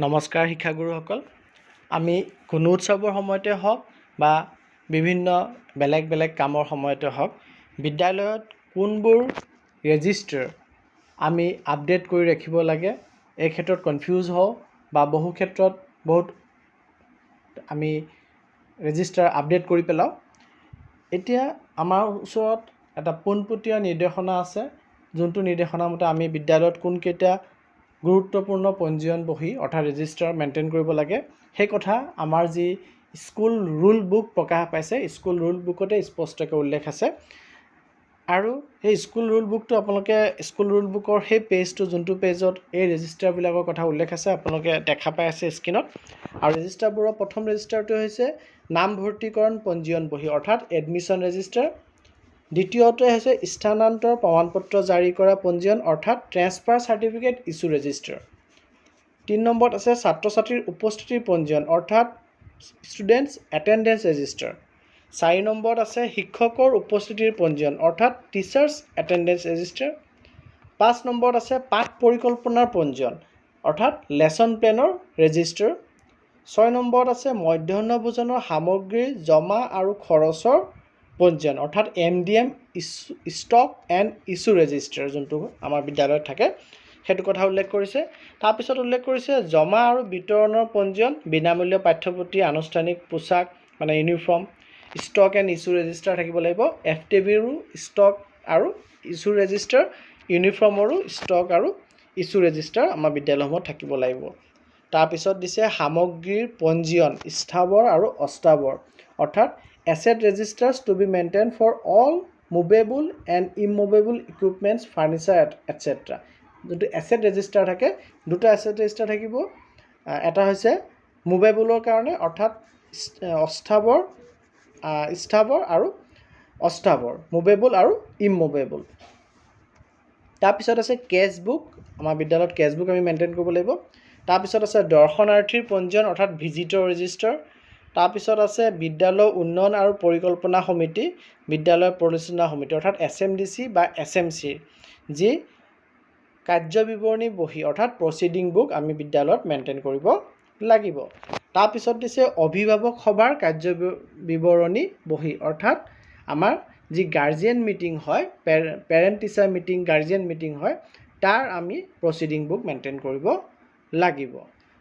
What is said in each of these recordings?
নমস্কাৰ শিক্ষাগুৰুসকল। আমি কোনো উৎসৱৰ সময়তে হওক বা বিভিন্ন বেলেগ কামৰ সময়তে হওক বিদ্যালয়ত কোনবোৰ ৰেজিষ্টাৰ আমি আপডেট কৰি ৰাখিব লাগে এই ক্ষেত্ৰত কনফিউজ হওঁ বা বহু ক্ষেত্ৰত বহুত আমি ৰেজিষ্টাৰ আপডেট কৰি পেলাওঁ। এতিয়া আমাৰ ওচৰত এটা পোনপটীয়া নিৰ্দেশনা আছে, যোনটো নিৰ্দেশনা মতে আমি বিদ্যালয়ত কোনকেইটা গুৰুত্বপূৰ্ণ পঞ্জীয়ন বহি অৰ্থাৎ ৰেজিষ্টাৰ মেইনটেইন কৰিব লাগে সেই কথা আমাৰ যি স্কুল ৰুল বুক প্ৰকাশ পাইছে, স্কুল ৰুল বুকতে স্পষ্টকৈ উল্লেখ আছে। আৰু সেই স্কুল ৰুল বুকটো আপোনালোকে স্কুল ৰুল বুকৰ সেই পেজটো যোনটো পেজত এই ৰেজিষ্টাৰবিলাকৰ কথা উল্লেখ আছে আপোনালোকে দেখা পাই আছে স্ক্ৰীনত। আৰু ৰেজিষ্টাৰবোৰৰ প্ৰথম ৰেজিষ্টাৰটো হৈছে নামভৰ্তিকৰণ পঞ্জীয়ন বহি অৰ্থাৎ এডমিশ্যন ৰেজিষ্টাৰ। দ্বিতীয়তে হৈছে স্থানান্তৰ প্ৰমাণপত্ৰ জাৰি কৰা পঞ্জীয়ন অৰ্থাৎ ট্ৰেন্সফাৰ চাৰ্টিফিকেট ইছ্যু ৰেজিষ্টাৰ। 3 নম্বৰত আছে ছাত্ৰ ছাত্ৰীৰ উপস্থিতিৰ পঞ্জীয়ন অৰ্থাৎ ষ্টুডেণ্টছ এটেণ্ডেঞ্চ ৰেজিষ্টাৰ। 4 নম্বৰত আছে শিক্ষকৰ উপস্থিতিৰ পঞ্জীয়ন অৰ্থাৎ টিচাৰ্ছ এটেণ্ডেঞ্চ ৰেজিষ্টাৰ। 5 নম্বৰত আছে পাঠ পৰিকল্পনাৰ পঞ্জীয়ন অৰ্থাৎ লেচন প্লেনৰ ৰেজিষ্টাৰ। 6 নম্বৰত আছে মধ্যাহ্ন ভোজনৰ সামগ্ৰীৰ জমা আৰু খৰচৰ পঞ্জীয়ন অৰ্থাৎ MDM stock and issue register, যোনটো আমাৰ বিদ্যালয়ত থাকে সেইটো কথা উল্লেখ কৰিছে। তাৰপিছত উল্লেখ কৰিছে জমা আৰু বিতৰণৰ পঞ্জীয়ন, বিনামূল্য পাঠ্যপুথি, আনুষ্ঠানিক পোছাক মানে uniform, stock and issue register থাকিব লাগিব। FTBৰো ষ্টক আৰু ইছ্যু ৰেজিষ্টাৰ, ইউনিফৰ্মৰো ষ্টক আৰু ইছ্যু ৰেজিষ্টাৰ আমাৰ বিদ্যালয়সমূহত থাকিব লাগিব। তাৰপিছত দিছে সামগ্ৰীৰ পঞ্জীয়ন স্থাৱৰ আৰু অস্থাৱৰ অৰ্থাৎ asset registers to be maintain for all movable and immovable equipments furniture etcetera. যোনটো এছেট ৰেজিষ্টাৰ থাকে, দুটা এছেট ৰেজিষ্টাৰ থাকিব। এটা হৈছে মুভেবলৰ কাৰণে অৰ্থাৎ স্থাৱৰ আৰু অস্থাৱৰ, মুভেবল আৰু ইমুভেবল। তাৰপিছত আছে কেছবুক, আমাৰ বিদ্যালয়ত কেছবুক আমি মেইনটেইন কৰিব লাগিব। তাৰপিছত আছে দৰ্শনাৰ্থীৰ পঞ্জীয়ন অৰ্থাৎ ভিজিটৰ ৰেজিষ্টাৰ। তাৰপিছত আছে বিদ্যালয় উন্নয়ন আৰু পৰিকল্পনা সমিতি, বিদ্যালয় পৰিচালনা সমিতি অৰ্থাৎ SMDC বা SMC যি কাৰ্য বিৱৰণী বহি অৰ্থাৎ প্ৰচিডিং বুক আমি বিদ্যালয়ত মেইনটেইন কৰিব লাগিব। তাৰপিছত দিছে অভিভাৱক সভাৰ কাৰ্য বিৱৰণী বহি অৰ্থাৎ আমাৰ যি গাৰ্জিয়ান মিটিং হয়, parent teacher meeting, guardian meeting হয়, তাৰ আমি প্ৰচিডিং বুক মেইনটেইন কৰিব লাগিব।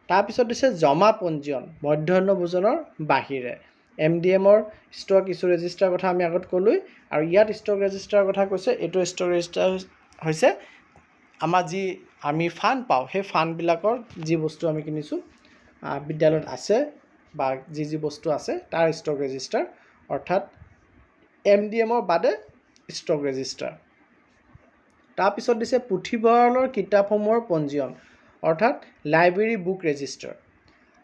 তাৰপিছত দিছে জমা পঞ্জীয়ন মধ্যাহ্ন ভোজনৰ বাহিৰে। MDMৰ ষ্টক ইছ্যু ৰেজিষ্টাৰ কথা আমি আগত ক'লোৱেই। আৰু ইয়াত ষ্টক ৰেজিষ্টাৰৰ কথা কৈছে, এইটো ষ্টক ৰেজিষ্টাৰ হৈছে আমাৰ যি আমি ফাণ্ড পাওঁ সেই ফাণ্ডবিলাকৰ যি বস্তু আমি কিনিছোঁ বিদ্যালয়ত আছে বা যি বস্তু আছে তাৰ ষ্টক ৰেজিষ্টাৰ অৰ্থাৎ MDMৰ বাদে ষ্টক ৰেজিষ্টাৰ। তাৰপিছত দিছে পুথিভঁৰালৰ কিতাপসমূহৰ পঞ্জীয়ন অৰ্থাৎ লাইব্ৰেৰী বুক ৰেজিষ্টাৰ।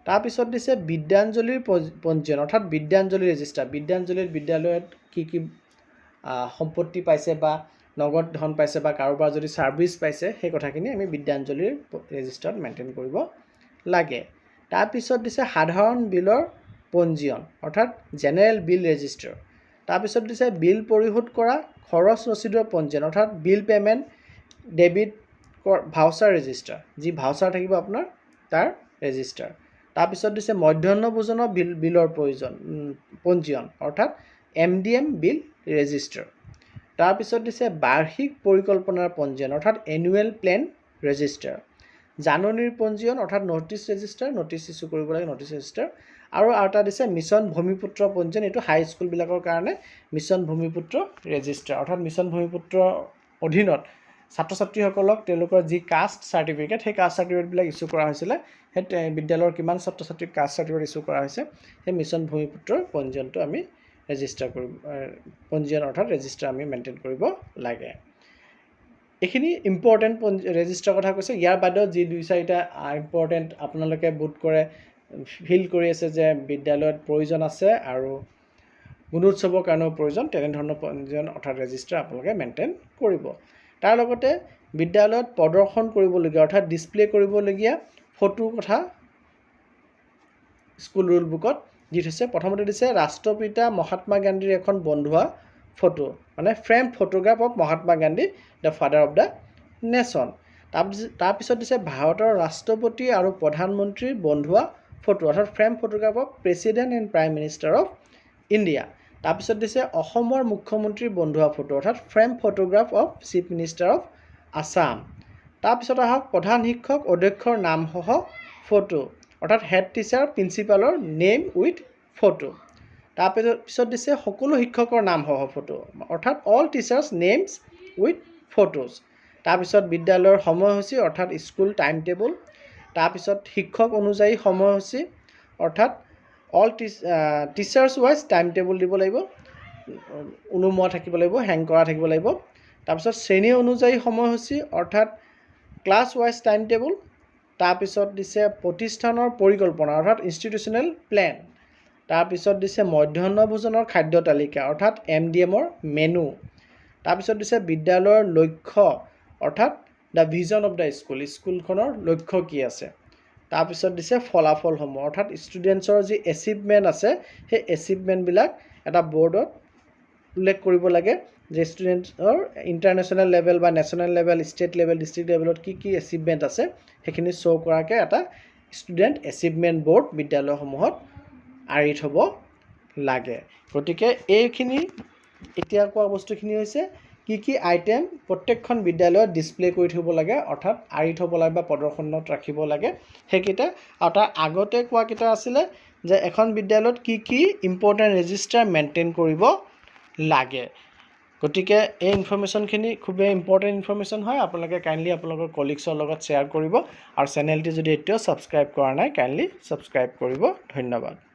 তাৰপিছত দিছে বিদ্যাঞ্জলিৰ পঞ্জীয়ন অৰ্থাৎ বিদ্যাঞ্জলি ৰেজিষ্টাৰ। বিদ্যাঞ্জলিত বিদ্যালয়ত কি সম্পত্তি পাইছে বা নগদ ধন পাইছে বা কাৰোবাৰ যদি ছাৰ্ভিচ পাইছে সেই কথাখিনি আমি বিদ্যাঞ্জলিৰ ৰেজিষ্টাৰত মেইনটেইন কৰিব লাগে। তাৰপিছত দিছে সাধাৰণ বিলৰ পঞ্জীয়ন অৰ্থাৎ জেনেৰেল বিল ৰেজিষ্টাৰ। তাৰপিছত দিছে বিল পৰিশোধ কৰা খৰচ ৰচিদৰ পঞ্জীয়ন অৰ্থাৎ bill payment debit voucher register, যি ভাউচাৰ থাকিব আপোনাৰ তাৰ ৰেজিষ্টাৰ। তাৰপিছত দিছে মধ্যাহ্ন ভোজনৰ বিলৰ পঞ্জীয়ন অৰ্থাৎ MDM বিল ৰেজিষ্টাৰ। তাৰপিছত দিছে বাৰ্ষিক পৰিকল্পনাৰ পঞ্জীয়ন অৰ্থাৎ এনুৱেল প্লেন ৰেজিষ্টাৰ। জাননীৰ পঞ্জীয়ন অৰ্থাৎ নটিচ ৰেজিষ্টাৰ, নটিচ ইছ্যু কৰিব লাগে, নটিচ ৰেজিষ্টাৰ। আৰু এটা দিছে মিছন ভূমিপুত্ৰ পঞ্জীয়ন, এইটো হাই স্কুলবিলাকৰ কাৰণে মিছন ভূমিপুত্ৰ ৰেজিষ্টাৰ অৰ্থাৎ মিছন ভূমিপুত্ৰৰ অধীনত ছাত্ৰ ছাত্ৰীসকলক তেওঁলোকৰ যি কাষ্ট চাৰ্টিফিকেট সেই কাষ্ট চাৰ্টিফিকেটবিলাক ইছ্যু কৰা হৈছিলে, সেই বিদ্যালয়ৰ কিমান ছাত্ৰ ছাত্ৰীক কাষ্ট চাৰ্টিফিকেট ইছ্যু কৰা হৈছে সেই মিছন ভূমিপুত্ৰৰ পঞ্জীয়নটো আমি ৰেজিষ্টাৰ কৰিব, পঞ্জীয়ন অৰ্থাৎ ৰেজিষ্টাৰ আমি মেইনটেইন কৰিব লাগে। এইখিনি ইম্পৰ্টেণ্ট ৰেজিষ্টাৰ কথা কৈছে। ইয়াৰ বাদেও যি 2-4টা ইম্পৰ্টেণ্ট আপোনালোকে বোধ কৰে ফিল কৰি আছে যে বিদ্যালয়ত প্ৰয়োজন আছে আৰু গুণোৎসৱৰ কাৰণেও প্ৰয়োজন, তেনেধৰণৰ পঞ্জীয়ন অৰ্থাৎ ৰেজিষ্টাৰ আপোনালোকে মেইনটেইন কৰিব। তাৰ লগতে বিদ্যালয়ত প্ৰদৰ্শন কৰিবলগীয়া অৰ্থাৎ ডিছপ্লে কৰিবলগীয়া ফটোৰ কথা স্কুল ৰুল বুকত দি থৈছে। প্ৰথমতে দিছে ৰাষ্ট্ৰপিতা মহাত্মা গান্ধীৰ এখন বন্ধুৱা ফটো মানে frame photograph of Mahatma Gandhi the father of the nation. তাৰপিছত দিছে ভাৰতৰ ৰাষ্ট্ৰপতি আৰু প্ৰধানমন্ত্ৰীৰ বন্ধুৱা ফটো অৰ্থাৎ frame photograph of president and prime minister of India. তাৰপিছত দিছে অসমৰ মুখ্যমন্ত্ৰীৰ বন্ধুৱা ফটো অৰ্থাৎ frame photograph of chief minister of Assam. তাৰপিছত আহক প্ৰধান শিক্ষক অধ্যক্ষৰ নামসহ ফটো অৰ্থাৎ হেড টিচাৰ প্ৰিন্সিপালৰ নেম উইথ ফটো। তাৰপিছত দিছে সকলো শিক্ষকৰ নামসহ ফটো অৰ্থাৎ all teachers names with photos. তাৰপিছত বিদ্যালয়ৰ সময়সূচী অৰ্থাৎ স্কুল টাইম টেবুল। তাৰপিছত শিক্ষক অনুযায়ী সময়সূচী অৰ্থাৎ all teachers wise time table দিব লাগিব, ওলোমোৱা থাকিব লাগিব, হেং কৰা থাকিব লাগিব। তাৰপিছত শ্ৰেণী অনুযায়ী সময়সূচী অৰ্থাৎ ক্লাছ ৱাইজ টাইম টেবুল। তাৰপিছত দিছে প্ৰতিষ্ঠানৰ পৰিকল্পনা অৰ্থাৎ ইনষ্টিটিউচনেল প্লেন। তাৰপিছত দিছে মধ্যাহ্ন ভোজনৰ খাদ্য তালিকা অৰ্থাৎ MDMৰ মেনু। তাৰপিছত দিছে বিদ্যালয়ৰ লক্ষ্য অৰ্থাৎ দ্য ভিজন অফ দ্য স্কুলখনৰ লক্ষ্য কি আছে। তাৰপিছত দিছে ফলাফলসমূহ অৰ্থাৎ ষ্টুডেণ্টছৰ যি এচিভমেণ্ট আছে সেই এচিভমেণ্টবিলাক এটা বৰ্ডত উল্লেখ কৰিব লাগে যে ষ্টুডেণ্টছৰ ইণ্টাৰনেশ্যনেল লেভেল বা national level, state level, district লেভেলত কি এচিভমেণ্ট আছে সেইখিনি শ্ব' কৰাকৈ এটা ষ্টুডেণ্ট এচিভমেণ্ট বৰ্ড বিদ্যালয়সমূহত আঁৰি থ'ব লাগে। গতিকে এইখিনি এতিয়া কোৱা বস্তুখিনি হৈছে কি আইটেম প্ৰত্যেকখন বিদ্যালয়ত ডিছপ্লে কৰি থ'ব লাগে অৰ্থাৎ আঁৰি থ'ব লাগে বা প্ৰদৰ্শনত ৰাখিব লাগে সেইকেইটা। আৰু তাৰ আগতে কোৱাকেইটা আছিলে যে এখন বিদ্যালয়ত কি ইম্পৰ্টেণ্ট ৰেজিষ্টাৰ মেইনটেইন কৰিব লাগে। গতিকে এই ইনফৰ্মেশ্যনখিনি খুবেই ইম্পৰ্টেণ্ট ইনফৰ্মেশ্যন হয়। আপোনালোকে কাইণ্ডলি আপোনালোকৰ কলিগছৰ লগত শ্বেয়াৰ কৰিব আৰু চেনেলটি যদি এতিয়াও ছাবস্ক্ৰাইব কৰা নাই কাইণ্ডলি ছাবস্ক্ৰাইব কৰিব। ধন্যবাদ।